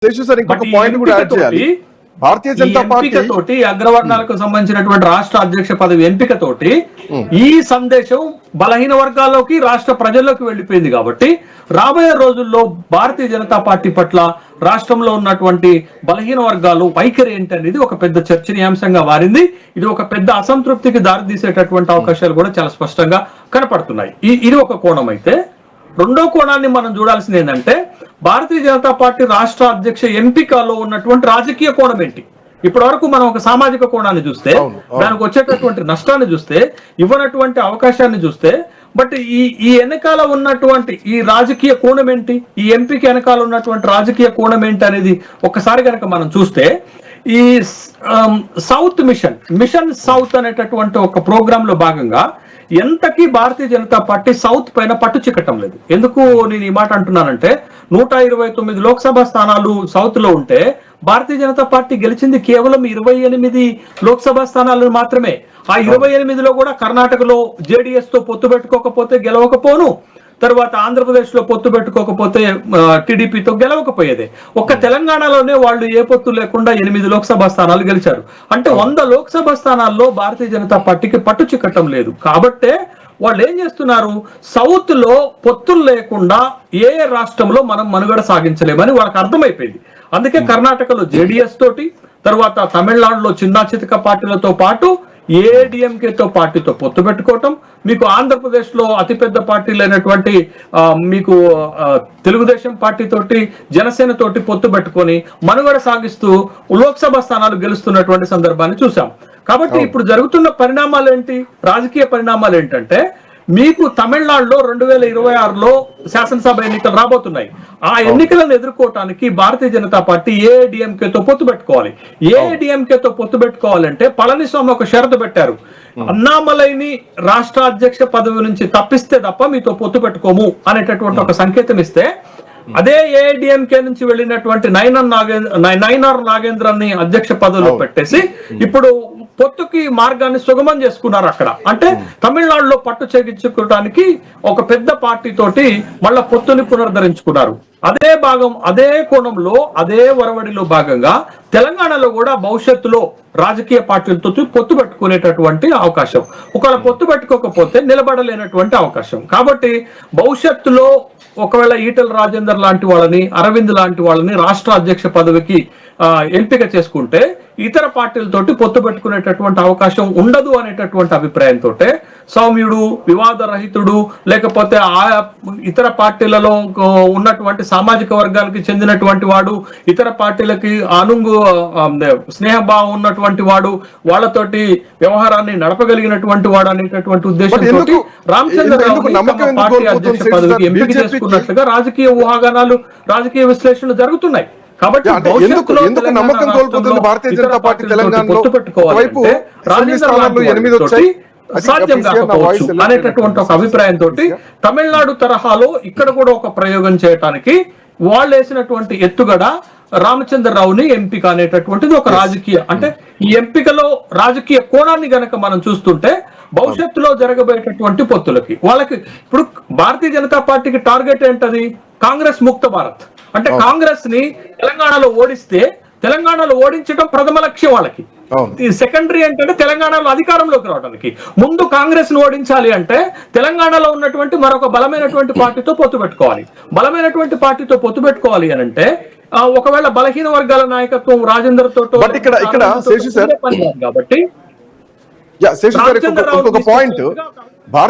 ఇంకొక పాయింట్ కూడా యాడ్ చేయాలి. భారతీయ జనతా పార్టీ తోటి అగ్రవర్ణాలకు సంబంధించినటువంటి రాష్ట్ర అధ్యక్ష పదవి ఎంపిక తోటి ఈ సందేశం బలహీన వర్గాల్లోకి రాష్ట్ర ప్రజల్లోకి వెళ్లిపోయింది. కాబట్టి రాబోయే రోజుల్లో భారతీయ జనతా పార్టీ పట్ల రాష్ట్రంలో ఉన్నటువంటి బలహీన వర్గాలు వైఖరి ఏంటనేది ఒక పెద్ద చర్చనీయాంశంగా మారింది. ఇది ఒక పెద్ద అసంతృప్తికి దారితీసేటటువంటి అవకాశాలు కూడా చాలా స్పష్టంగా కనపడుతున్నాయి. ఇది ఒక కోణం అయితే, రెండో కోణాన్ని మనం చూడాల్సింది ఏంటంటే భారతీయ జనతా పార్టీ రాష్ట్ర అధ్యక్ష ఎంపికలో ఉన్నటువంటి రాజకీయ కోణం ఏంటి. ఇప్పటి వరకు మనం ఒక సామాజిక కోణాన్ని చూస్తే, దానికి వచ్చేటటువంటి నష్టాన్ని చూస్తే, ఇవ్వనటువంటి అవకాశాన్ని చూస్తే, బట్ ఈ వెనకాల ఉన్నటువంటి ఈ రాజకీయ కోణం ఏంటి, ఈ ఎంపిక వెనకాల ఉన్నటువంటి రాజకీయ కోణం ఏంటి అనేది ఒక్కసారి కనుక మనం చూస్తే, ఈ సౌత్ మిషన్ సౌత్ అనేటటువంటి ఒక ప్రోగ్రామ్ లో భాగంగా ఎంతకీ భారతీయ జనతా పార్టీ సౌత్ పైన పట్టు చిక్కటం లేదు. ఎందుకు నేను ఈ మాట అంటున్నానంటే 129 లోక్సభ స్థానాలు సౌత్ లో ఉంటే భారతీయ జనతా పార్టీ గెలిచింది కేవలం 28 లోక్సభ స్థానాలను మాత్రమే. ఆ 28లో కూడా కర్ణాటకలో జేడీఎస్ తో పొత్తు పెట్టుకోకపోతే గెలవకపోను, తర్వాత ఆంధ్రప్రదేశ్ లో పొత్తు పెట్టుకోకపోతే టీడీపీతో గెలవకపోయేదే. ఒక్క తెలంగాణలోనే వాళ్ళు ఏ పొత్తు లేకుండా 8 లోక్సభ స్థానాలు గెలిచారు. అంటే 100 లోక్సభ స్థానాల్లో భారతీయ జనతా పార్టీకి పట్టు చిక్కటం లేదు. కాబట్టే వాళ్ళు ఏం చేస్తున్నారు, సౌత్ లో పొత్తులు లేకుండా ఏ రాష్ట్రంలో మనం మనుగడ సాగించలేమని వాళ్ళకి అర్థమైపోయింది. అందుకే కర్ణాటకలో జేడీఎస్ తోటి, తర్వాత తమిళనాడులో చిన్నా చితక పార్టీలతో పాటు ఏడీఎంకేతో పార్టీతో పొత్తు పెట్టుకోవటం, మీకు ఆంధ్రప్రదేశ్ లో అతిపెద్ద పార్టీలైనటువంటి మీకు తెలుగుదేశం పార్టీ తోటి, జనసేన తోటి పొత్తు పెట్టుకొని మనుగడ సాగిస్తూ లోక్సభ స్థానాలు గెలుస్తున్నటువంటి సందర్భాన్ని చూసాం. కాబట్టి ఇప్పుడు జరుగుతున్న పరిణామాలు ఏంటి, రాజకీయ పరిణామాలు ఏంటంటే, మీకు తమిళనాడులో 2026లో శాసనసభ ఎన్నికలు రాబోతున్నాయి. ఆ ఎన్నికలను ఎదుర్కోవటానికి భారతీయ జనతా పార్టీ ఏఐడిఎంకేతో పొత్తు పెట్టుకోవాలి. ఏఐడిఎంకేతో పొత్తు పెట్టుకోవాలంటే పళనిస్వామి ఒక షరతు పెట్టారు, అన్నామలైని రాష్ట్ర అధ్యక్ష పదవి నుంచి తప్పిస్తే తప్ప మీతో పొత్తు పెట్టుకోము అనేటటువంటి ఒక సంకేతం ఇస్తే, అదే ఏఐడిఎంకే నుంచి వెళ్ళినటువంటి నైనార్ నాగేంద్రని అధ్యక్ష పదవిలో పెట్టేసి ఇప్పుడు పొత్తుకి మార్గాన్ని సుగమం చేసుకున్నారు అక్కడ. అంటే తమిళనాడులో పట్టు చెగించుకోవడానికి ఒక పెద్ద పార్టీ తోటి మళ్ళా పొత్తుని పునరుద్ధరించుకున్నారు. అదే కోణంలో, అదే వరవడిలో భాగంగా తెలంగాణలో కూడా భవిష్యత్తులో రాజకీయ పార్టీలతో పొత్తు పెట్టుకునేటటువంటి అవకాశం, ఒకవేళ పొత్తు పెట్టుకోకపోతే నిలబడలేనటువంటి అవకాశం. కాబట్టి భవిష్యత్తులో ఒకవేళ ఈటెల రాజేందర్ లాంటి వాళ్ళని, అరవింద్ లాంటి వాళ్ళని రాష్ట్ర అధ్యక్ష పదవికి ఎంపిక చేసుకుంటే ఇతర పార్టీలతోటి పొత్తు పెట్టుకునేటటువంటి అవకాశం ఉండదు అనేటటువంటి అభిప్రాయంతో సౌమ్యుడు, వివాదరహితుడు, లేకపోతే ఆ ఇతర పార్టీలలో ఉన్నటువంటి సామాజిక వర్గానికి చెందినటువంటి వాడు, ఇతర పార్టీలకి స్నేహభావం ఉన్నటువంటి వాడు, వాళ్ళతోటి వ్యవహారాన్ని నడపగలిగినటువంటి వాడు అనేటటువంటి ఉద్దేశంతో రామచంద్రరావు పార్టీ అధ్యక్ష పదవికి ఎంపిక చేసుకున్నట్లుగా రాజకీయ ఊహాగానాలు, రాజకీయ విశ్లేషణలు జరుగుతున్నాయి. కాబట్టి నమ్మకం కోల్పోతుంది భారతీయ జనతా పార్టీ తెలంగాణలో సాధ్యం కాకపోవచ్చు అనేటటువంటి ఒక అభిప్రాయంతో తమిళనాడు తరహాలో ఇక్కడ కూడా ఒక ప్రయోగం చేయడానికి వాళ్ళు వేసినటువంటి ఎత్తుగడ రామచంద్రరావుని ఎంపిక అనేటటువంటిది ఒక రాజకీయ, అంటే ఈ ఎంపికలో రాజకీయ కోణాన్ని గనక మనం చూస్తుంటే భవిష్యత్తులో జరగబోయేటటువంటి పొత్తులకి వాళ్ళకి ఇప్పుడు భారతీయ జనతా పార్టీకి టార్గెట్ ఏంటది, కాంగ్రెస్ ముక్త భారత్. అంటే కాంగ్రెస్ ని తెలంగాణలో ఓడిస్తే, తెలంగాణలో ఓడించడం ప్రథమ లక్ష్యం వాళ్ళకి. సెకండరీ ఏంటంటే తెలంగాణలో అధికారంలోకి రావడానికి ముందు కాంగ్రెస్ ను ఓడించాలి అంటే తెలంగాణలో ఉన్నటువంటి మరొక బలమైనటువంటి పార్టీతో పొత్తు పెట్టుకోవాలి. బలమైనటువంటి పార్టీతో పొత్తు పెట్టుకోవాలి అని అంటే ఒకవేళ బలహీన వర్గాల నాయకత్వం రాజేందర్ తోటో కాబట్టి